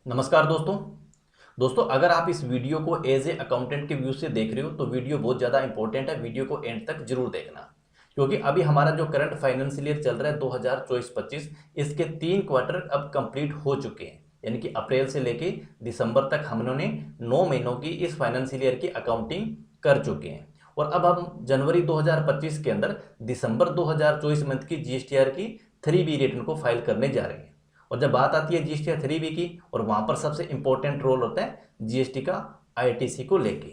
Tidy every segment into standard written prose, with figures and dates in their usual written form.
नमस्कार दोस्तों अगर आप इस वीडियो को एज ए अकाउंटेंट के व्यू से देख रहे हो तो वीडियो बहुत ज़्यादा इंपॉर्टेंट है। वीडियो को एंड तक जरूर देखना, क्योंकि अभी हमारा जो करंट फाइनेंशियल ईयर चल रहा है 2024-25, इसके 3 क्वार्टर अब कंप्लीट हो चुके हैं। यानी कि अप्रैल से लेके दिसंबर तक हमने 9 महीनों की इस फाइनेंशियल ईयर की अकाउंटिंग कर चुके हैं। और अब हम जनवरी 2025 के अंदर दिसंबर 2024 मंथ की जीएसटीआर की 3B रिटर्न को फाइल करने जा रहे हैं। और जब बात आती है जीएसटी 3B की, और वहां पर सबसे इंपॉर्टेंट रोल होता है जीएसटी का आईटीसी को लेके।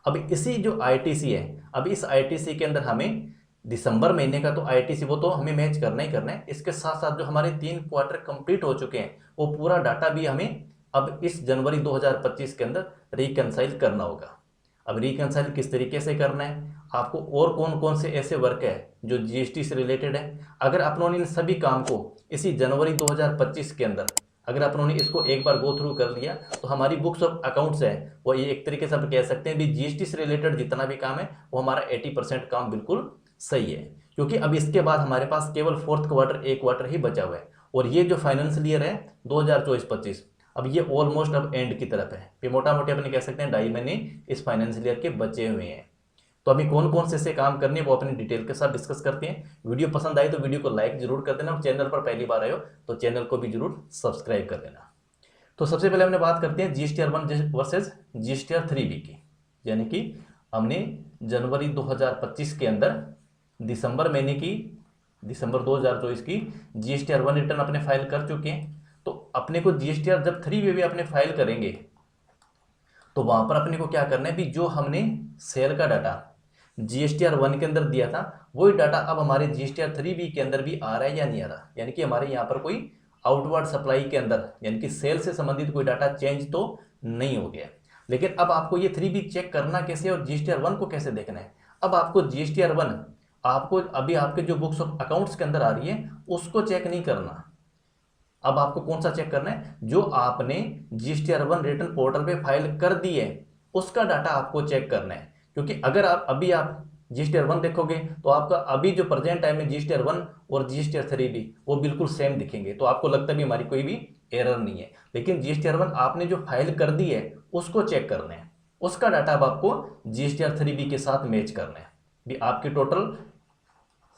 अब इसी जो आईटीसी है, अब इस आईटीसी के अंदर हमें दिसंबर महीने का तो आईटीसी वो तो हमें मैच करना ही करना है। इसके साथ साथ जो हमारे 3 क्वार्टर कंप्लीट हो चुके हैं वो पूरा डाटा भी हमें अब इस जनवरी 2025 के अंदर रिकंसाइल करना होगा। अब रिकंसाइल किस तरीके से करना है, आपको और कौन कौन से ऐसे वर्क है जो जीएसटी से रिलेटेड है, अगर अपनों इन सभी काम को इसी जनवरी 2025 के अंदर अगर अपनों ने इसको एक बार गो थ्रू कर लिया तो हमारी बुक्स ऑफ अकाउंट्स है वो ये एक तरीके से आप कह सकते हैं भी जीएसटी से रिलेटेड जितना भी काम है वो हमारा 80% काम बिल्कुल सही है। क्योंकि अब इसके बाद हमारे पास केवल 4th क्वार्टर एक क्वार्टर ही बचा हुआ है। और ये जो फाइनेंशियल ईयर है 2024-25, अब ये ऑलमोस्ट अब एंड की तरफ है। ये मोटा मोटी अपने कह सकते हैं 2.5 महीने इस फाइनेंशियल ईयर के बचे हुए हैं। तो अभी कौन कौन से ऐसे काम करने हैं वो अपनी डिटेल के साथ डिस्कस करते हैं। वीडियो पसंद आई तो वीडियो को लाइक जरूर कर देना, और चैनल पर पहली बार आए हो तो चैनल को भी जरूर सब्सक्राइब कर देना। तो सबसे पहले हमने बात करते हैं जीएसटीआर 1 वर्सेज जीएसटीआर 3B की। यानी कि हमने जनवरी 2025 के अंदर दिसंबर महीने की, दिसंबर 2024 की जीएसटीआर 1 रिटर्न अपने फाइल कर चुके हैं। तो अपने को जीएसटीआर जब 3B भी अपने फाइल करेंगे तो वहां पर अपने को क्या करना है भी जो हमने सेल का डाटा जीएसटीआर 1 के अंदर दिया था वही डाटा अब हमारे जीएसटीआर 3B के अंदर भी आ रहा है या नहीं आ रहा। यानी कि हमारे यहाँ पर कोई आउटवर्ड सप्लाई के अंदर यानी कि सेल से संबंधित कोई डाटा चेंज तो नहीं हो गया। लेकिन अब आपको ये 3B चेक करना कैसे और जीएसटीआर 1 को कैसे देखना है। अब आपको जीएसटीआर 1 आपको अभी आपके जो बुक्स ऑफ अकाउंट्स के अंदर आ रही है उसको चेक नहीं करना। अब आपको कौन सा चेक करना है, जो आपने जीएसटीआर 1 रिटर्न पोर्टल पे फाइल कर दी है उसका डाटा आपको चेक करना है। क्योंकि अगर आप जीएसटीआर 1 देखोगे तो आपका अभी जो प्रेजेंट टाइम में जीएसटीआर 1 और जीएसटीआर 3B वो बिल्कुल सेम दिखेंगे, तो आपको लगता भी हमारी कोई भी एरर नहीं है। लेकिन जीएसटीआर 1 आपने जो फाइल कर दी है उसको चेक करना है, उसका डाटा अब आपको जीएसटीआर 3B के साथ मैच करना है भी आपकी टोटल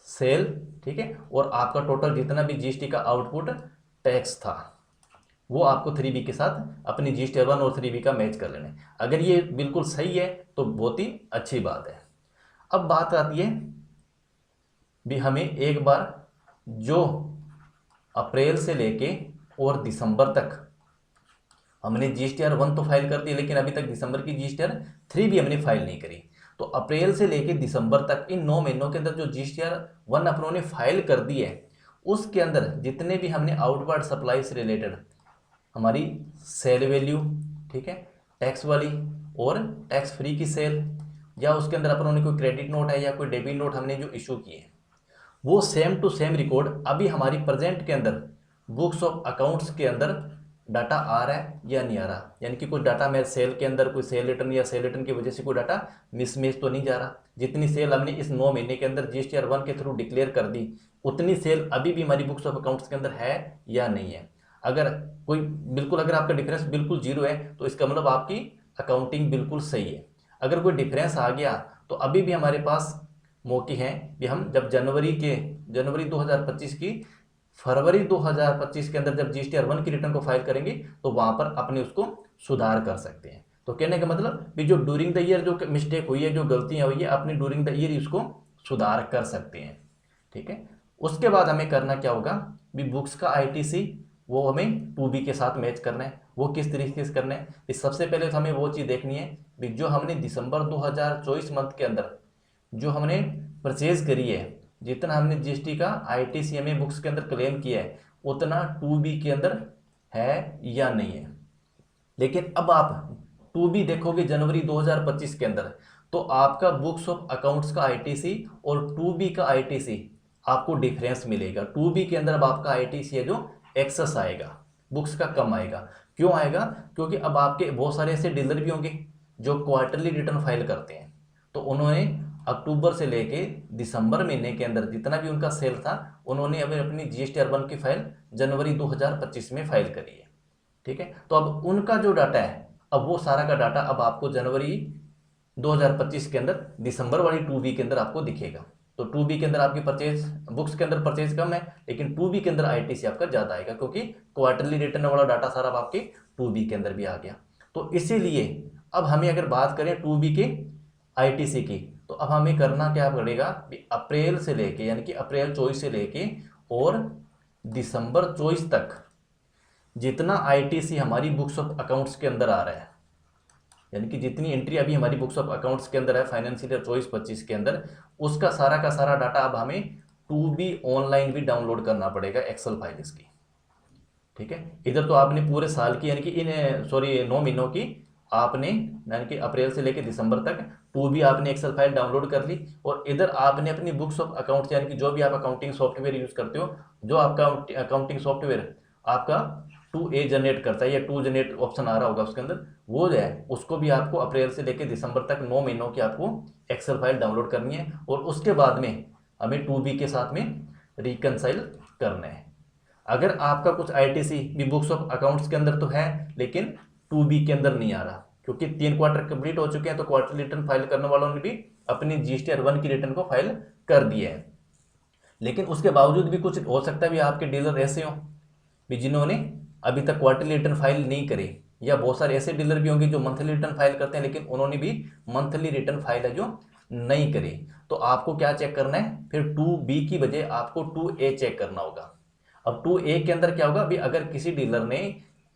सेल, ठीक है, और आपका टोटल जितना भी जीएसटी का आउटपुट टैक्स था वो आपको 3B के साथ अपनी जीएसटीआर 1 और 3B का मैच कर लेना है। अगर ये बिल्कुल सही है तो बहुत ही अच्छी बात है। अब बात आती है भी हमें एक बार जो अप्रैल से लेके और दिसंबर तक हमने जीएसटीआर 1 तो फाइल कर दी, लेकिन अभी तक दिसंबर की जीएसटीआर 3B हमने फाइल नहीं करी। तो अप्रैल से लेके दिसंबर तक इन 9 महीनों के अंदर जो जीएसटीआर 1 अपनों ने फाइल कर दी है उसके अंदर जितने भी हमने आउटवर्ड सप्लाई से रिलेटेड हमारी सेल वैल्यू, ठीक है, टैक्स वाली और टैक्स फ्री की सेल, या उसके अंदर अपनों ने कोई क्रेडिट नोट है या कोई डेबिट नोट हमने जो इशू किए हैं वो सेम टू सेम रिकॉर्ड अभी हमारी प्रेजेंट के अंदर बुक्स ऑफ अकाउंट्स के अंदर डाटा आ रहा है या नहीं आ रहा। यानी कि कुछ डाटा मेरे सेल के अंदर कोई सेल रिटर्न या सेल रिटर्न की वजह से कोई डाटा मिसमैच तो नहीं जा रहा। जितनी सेल हमने इस 9 महीने के अंदर जीएसटीआर 1 के थ्रू डिक्लेयर कर दी उतनी सेल अभी भी हमारी बुक्स ऑफ अकाउंट्स के अंदर है या नहीं है। अगर कोई बिल्कुल अगर आपका डिफरेंस बिल्कुल जीरो है तो इसका मतलब आपकी अकाउंटिंग बिल्कुल सही है। अगर कोई डिफरेंस आ गया तो अभी भी हमारे पास मौके हैं कि हम जब जनवरी 2025 की फरवरी 2025 के अंदर जब जीएसटीआर 1 की रिटर्न को फाइल करेंगे तो वहां पर अपने उसको सुधार कर सकते हैं। तो कहने का मतलब भी जो ड्यूरिंग द ईयर जो मिस्टेक हुई है, जो गलतियां हुई है, अपनी ड्यूरिंग द ईयर उसको सुधार कर सकते हैं, ठीक है। उसके बाद हमें करना क्या होगा भी बुक्स का आईटीसी वो हमें 2B के साथ मैच करना है। वो किस तरीके से करना है, सबसे पहले तो हमें वो चीज़ देखनी है भी जो हमने दिसंबर 2024 मंथ के अंदर जो हमने परचेज करी है, जितना हमने जीएसटी का आईटीसी हमें बुक्स के अंदर क्लेम किया है उतना 2B के अंदर है या नहीं है। लेकिन अब आप 2B देखोगे जनवरी 2025 के अंदर तो आपका बुक्स ऑफ अकाउंट्स का आईटीसी और 2B का आईटीसी आपको डिफरेंस मिलेगा। 2B के अंदर अब आपका आईटीसी है जो एक्सेस आएगा, बुक्स का कम आएगा। क्यों आएगा, क्योंकि अब आपके बहुत सारे ऐसे डीलर भी होंगे जो क्वार्टरली रिटर्न फाइल करते हैं, तो उन्होंने अक्टूबर से लेके दिसंबर महीने के अंदर जितना भी उनका सेल था उन्होंने अभी अपनी जीएसटीआर 1 की फाइल जनवरी 2025 में फाइल करी है। ठीक है। तो अब उनका जो डाटा है, अब वो सारा का डाटा अब आपको जनवरी 2025 के अंदर दिसंबर वाली 2B के अंदर आपको दिखेगा। तो 2B के अंदर आपकी परचेज, बुक्स के अंदर परचेज कम है, लेकिन 2B के अंदर आईटीसी आपका ज़्यादा आएगा, क्योंकि क्वार्टरली रिटर्न वाला डाटा सारा आपके 2B के अंदर भी आ गया। तो इसीलिए अब हमें अगर बात करें 2B के आईटीसी की, तो अब हमें करना क्या पड़ेगा, अप्रैल से लेके, यानी कि अप्रैल 24 से लेके और दिसंबर 24 तक जितना आईटीसी हमारी बुक्स ऑफ अकाउंट्स के अंदर आ रहा है, यानी कि जितनी एंट्री अभी हमारी बुक्स ऑफ अकाउंट्स के अंदर है फाइनेंशियल ईयर 24-25 के अंदर, उसका सारा का सारा डाटा अब हमें 2B ऑनलाइन भी डाउनलोड करना पड़ेगा, एक्सेल फाइल इसकी। ठीक है, इधर तो आपने पूरे साल की, यानी कि 9 महीनों की आपने, यानी कि अप्रैल से लेकर दिसंबर तक 2B आपने एक्सेल फाइल डाउनलोड कर ली, और इधर आपने अपनी बुक्स ऑफ अकाउंट्स, यानी कि जो भी आप अकाउंटिंग सॉफ्टवेयर यूज करते हो, जो आपका अकाउंटिंग सॉफ्टवेयर आपका 2A जनरेट करता है या 2 जनरेट ऑप्शन आ रहा होगा उसके अंदर, वो जो है उसको भी आपको अप्रैल से लेकर दिसंबर तक 9 महीनों की आपको एक्सेल फाइल डाउनलोड करनी है, और उसके बाद में हमें 2B के साथ में रिकनसाइल करना है। अगर आपका कुछ आईटीसी भी बुक्स ऑफ अकाउंट्स के अंदर तो है, लेकिन 2B के अंदर नहीं आ रहा, क्योंकि 3 क्वार्टर कंप्लीट हो चुके हैं, तो क्वार्टर रिटर्न फाइल करने वालों ने भी अपनी GSTR 1 की रिटर्न को फाइल कर दिया है। लेकिन उसके बावजूद भी कुछ हो सकता है भी आपके डीलर ऐसे हो भी जिन्होंने अभी तक क्वार्टरली रिटर्न फाइल नहीं करी, या बहुत सारे ऐसे डीलर भी होंगे जो मंथली रिटर्न फाइल करते हैं, लेकिन उन्होंने भी मंथली रिटर्न फाइल है जो नहीं करी। तो आपको क्या चेक करना है, फिर 2B की बजाय आपको 2A चेक करना होगा। अब 2A के अंदर क्या होगा, अभी अगर किसी डीलर ने,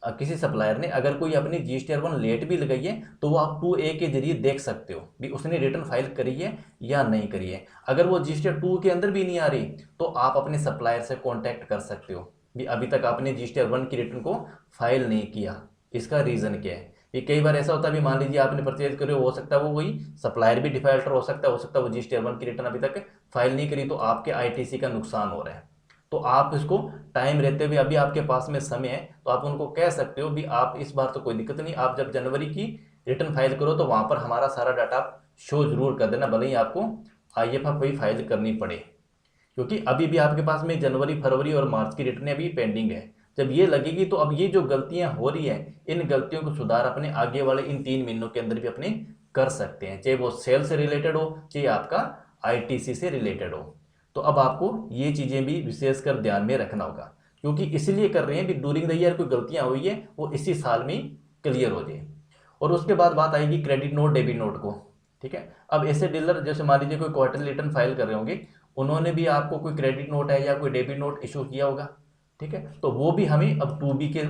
किसी सप्लायर ने अगर कोई अपनी GSTR 1 लेट भी लगाई है, तो वो आप 2A के जरिए देख सकते हो भी उसने रिटर्न फाइल करी है या नहीं करी है। अगर वो GSTR 2 के अंदर भी नहीं आ रही, तो आप अपने सप्लायर से कॉन्टैक्ट कर सकते हो भी अभी तक आपने GSTR 1 की रिटर्न को फाइल नहीं किया, इसका रीज़न क्या है। ये कई बार ऐसा होता है भी, मान लीजिए आपने परचेज करे, हो सकता है वो वही सप्लायर भी डिफॉल्टर हो सकता है वो GSTR 1 की रिटर्न अभी तक फाइल नहीं करी, तो आपके आईटीसी का नुकसान हो रहा है। तो आप इसको टाइम रहते हुए, अभी आपके पास में समय है, तो आप उनको कह सकते हो भी आप इस बार तो कोई दिक्कत नहीं, आप जब जनवरी की रिटर्न फाइल करो तो वहाँ पर हमारा सारा डाटा आप शो जरूर कर देना, भले ही आपको IFFI फाइल करनी पड़े, क्योंकि अभी भी आपके पास में जनवरी, फरवरी और मार्च की रिटर्न अभी पेंडिंग है। जब ये लगेगी तो अब ये जो गलतियां हो रही है, इन गलतियों को सुधार अपने आगे वाले इन 3 महीनों के अंदर भी अपने कर सकते हैं, चाहे वो सेल से रिलेटेड हो, चाहे आपका आईटीसी से रिलेटेड हो। तो अब आपको ये चीज़ें भी विशेषकर ध्यान में रखना होगा, क्योंकि इसलिए कर रहे हैं कि ड्यूरिंग द ईयर कोई गलतियां हुई है वो इसी साल में क्लियर हो जाए। और उसके बाद बात आएगी क्रेडिट नोट, डेबिट नोट को। ठीक है, अब ऐसे डीलर जैसे मान लीजिए कोई क्वार्टरली रिटर्न फाइल कर रहे होंगे, उन्होंने भी आपको कोई क्रेडिट नोट है या कोई डेबिट नोट इशू किया होगा। ठीक है, तो वो भी हमें अब 2B के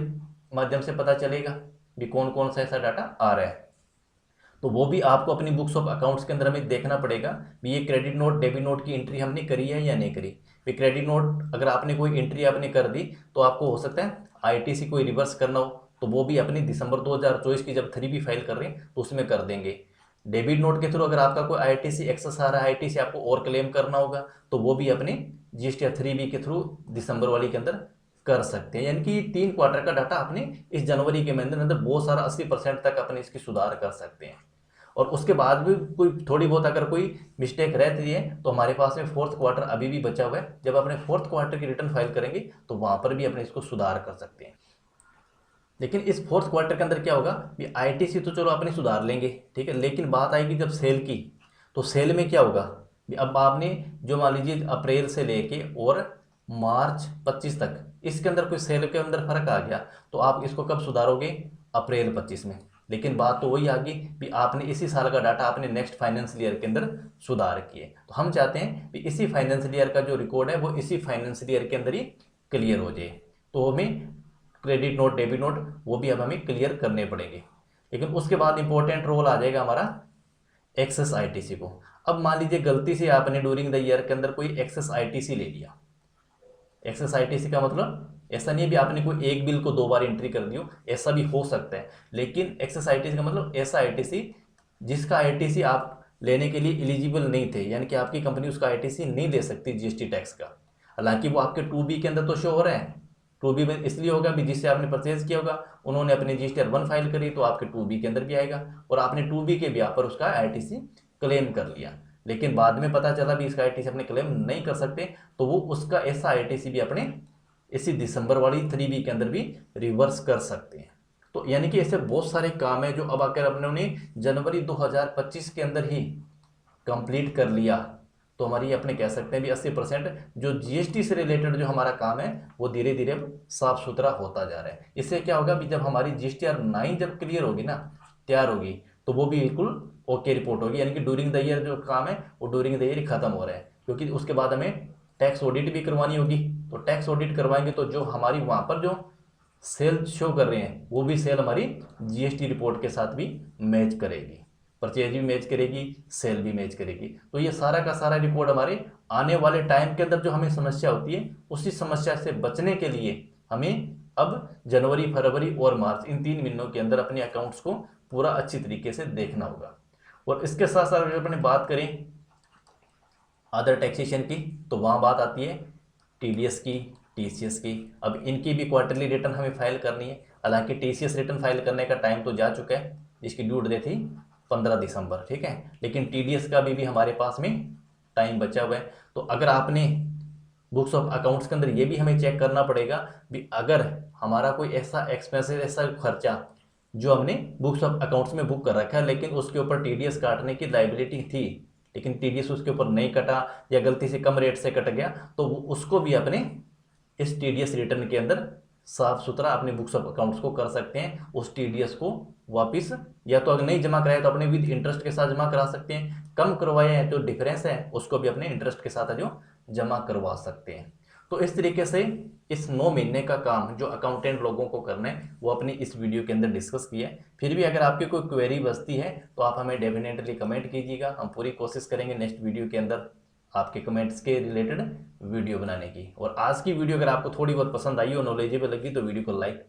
माध्यम से पता चलेगा भी कौन कौन सा ऐसा डाटा आ रहा है। तो वो भी आपको अपनी बुक्स ऑफ अकाउंट्स के अंदर हमें देखना पड़ेगा भी ये क्रेडिट नोट, डेबिट नोट की एंट्री हमने करी है या नहीं करी। भी क्रेडिट नोट अगर आपने कोई एंट्री आपने कर दी, तो आपको हो सकता है आईटीसी कोई रिवर्स करना हो, तो वो भी अपनी दिसंबर 2024 की जब 3B फाइल कर रहे हैं तो उसमें कर देंगे। डेबिट नोट के थ्रू अगर आपका कोई आईटीसी एक्सेस आ रहा है, आईटीसी आपको और क्लेम करना होगा, तो वो भी अपने GSTR 3B के थ्रू दिसंबर वाली के अंदर कर सकते हैं। यानी कि 3 क्वार्टर का डाटा अपने इस जनवरी के महीने अंदर बहुत सारा 80% तक अपने इसकी सुधार कर सकते हैं। और उसके बाद भी कोई थोड़ी बहुत अगर कोई मिस्टेक रहती है, तो हमारे पास में 4th क्वार्टर अभी भी बचा हुआ है, जब अपने 4th क्वार्टर की रिटर्न फाइल करेंगे तो वहाँ पर भी अपने इसको सुधार कर सकते हैं। लेकिन इस 4th क्वार्टर के अंदर क्या होगा भी आईटीसी तो चलो अपने सुधार लेंगे, ठीक है, लेकिन बात आएगी जब सेल की, तो सेल में क्या होगा भी अब आपने जो मान लीजिए अप्रैल से लेके और मार्च 25 तक इसके अंदर कोई सेल के अंदर फर्क आ गया, तो आप इसको कब सुधारोगे, अप्रैल 25 में। लेकिन बात तो वही आ गई भी आपने इसी साल का डाटा अपने नेक्स्ट फाइनेंशियल ईयर के अंदर सुधार किए, तो हम चाहते हैं कि इसी फाइनेंशियल ईयर का जो रिकॉर्ड है वो इसी फाइनेंशियल ईयर के अंदर ही क्लियर हो जाए। तो हमें क्रेडिट नोट, डेबिट नोट वो भी अब हमें क्लियर करने पड़ेंगे। लेकिन उसके बाद इंपॉर्टेंट रोल आ जाएगा हमारा एक्सेस आईटीसी को। अब मान लीजिए गलती से आपने ड्यूरिंग द ईयर के अंदर कोई एक्सेस आईटीसी ले लिया। एक्सेस आईटीसी का मतलब ऐसा नहीं है भी आपने कोई एक बिल को 2 बार एंट्री कर दी हो, ऐसा भी हो सकता है, लेकिन एक्सेस आईटीसी का मतलब ऐसा आईटीसी जिसका आईटीसी आप लेने के लिए एलिजिबल नहीं थे, यानी कि आपकी कंपनी उसका आईटीसी नहीं ले सकती जीएसटी टैक्स का। हालांकि वो आपके 2B के अंदर तो शो हो रहा है, 2B में इसलिए होगा भी जिससे आपने परचेज किया होगा उन्होंने अपनी GSTR 1 फाइल करी, तो आपके 2B के अंदर भी आएगा, और आपने 2B के ब्याह पर उसका आईटीसी क्लेम कर लिया। लेकिन बाद में पता चला भी इसका आईटीसी अपने क्लेम नहीं कर सकते, तो वो उसका ऐसा आईटीसी भी अपने इसी दिसंबर वाली 3B के अंदर भी रिवर्स कर सकते हैं। तो यानी कि ऐसे बहुत सारे काम है जो अब आकर अपने उन्हें जनवरी 2025 के अंदर ही कंप्लीट कर लिया, तो हमारी अपने कह सकते हैं भी 80% जो जीएसटी से रिलेटेड जो हमारा काम है वो धीरे धीरे अब साफ सुथरा होता जा रहा है। इससे क्या होगा भी जब हमारी जीएसटीआर 9 जब क्लियर होगी ना, तैयार होगी, तो वो भी बिल्कुल ओके रिपोर्ट होगी, यानी कि ड्यूरिंग द ईयर जो काम है वो ड्यूरिंग द ईयर ही खत्म हो रहा है। क्योंकि उसके बाद हमें टैक्स ऑडिट भी करवानी होगी, तो टैक्स ऑडिट करवाएंगे तो जो हमारी वहाँ पर जो सेल शो कर रहे हैं वो भी सेल हमारी जीएसटी रिपोर्ट के साथ भी मैच करेगी, परचेज भी मैच करेगी, सेल भी मैच करेगी। तो ये सारा का सारा रिकॉर्ड हमारे आने वाले टाइम के अंदर जो हमें समस्या होती है उसी समस्या से बचने के लिए हमें अब जनवरी, फरवरी और मार्च इन 3 महीनों के अंदर अपने अकाउंट्स को पूरा अच्छी तरीके से देखना होगा। और इसके साथ साथ अगर अपने बात करें अदर टैक्सेशन की, तो वहाँ बात आती है टीडीएस की, टीसीएस की। अब इनकी भी क्वार्टरली रिटर्न हमें फाइल करनी है। हालांकि टीसीएस रिटर्न फाइल करने का टाइम तो जा चुका है, जिसकी ड्यू डेट थी 15 दिसंबर, ठीक है, लेकिन टीडीएस का भी हमारे पास में टाइम बचा हुआ है। तो अगर आपने बुक्स ऑफ अकाउंट्स के अंदर ये भी हमें चेक करना पड़ेगा भी अगर हमारा कोई ऐसा एक्सपेंसेस, ऐसा खर्चा जो हमने बुक्स ऑफ अकाउंट्स में बुक कर रखा है लेकिन उसके ऊपर टीडीएस काटने की लाइबिलिटी थी, लेकिन टीडीएस उसके ऊपर नहीं कटा या गलती से कम रेट से कट गया, तो उसको भी अपने इस टीडीएस रिटर्न के अंदर साफ सुथरा अपने बुक्स ऑफ अकाउंट्स को कर सकते हैं। उस टीडीएस को वापस या तो अगर नहीं जमा कराया तो अपने विद इंटरेस्ट के साथ जमा करा सकते हैं, कम करवाया है तो डिफरेंस है उसको भी अपने इंटरेस्ट के साथ जो जमा करवा सकते हैं। तो इस तरीके से इस 9 महीने का काम जो अकाउंटेंट लोगों को करना है वो अपनी इस वीडियो के अंदर डिस्कस किया है। फिर भी अगर आपकी कोई क्वेरी बचती है तो आप हमें डेफिनेटली कमेंट कीजिएगा, हम पूरी कोशिश करेंगे नेक्स्ट वीडियो के अंदर आपके कमेंट्स के रिलेटेड वीडियो बनाने की। और आज की वीडियो अगर आपको थोड़ी बहुत पसंद आई हो, नॉलेजेबल लगी, तो वीडियो को लाइक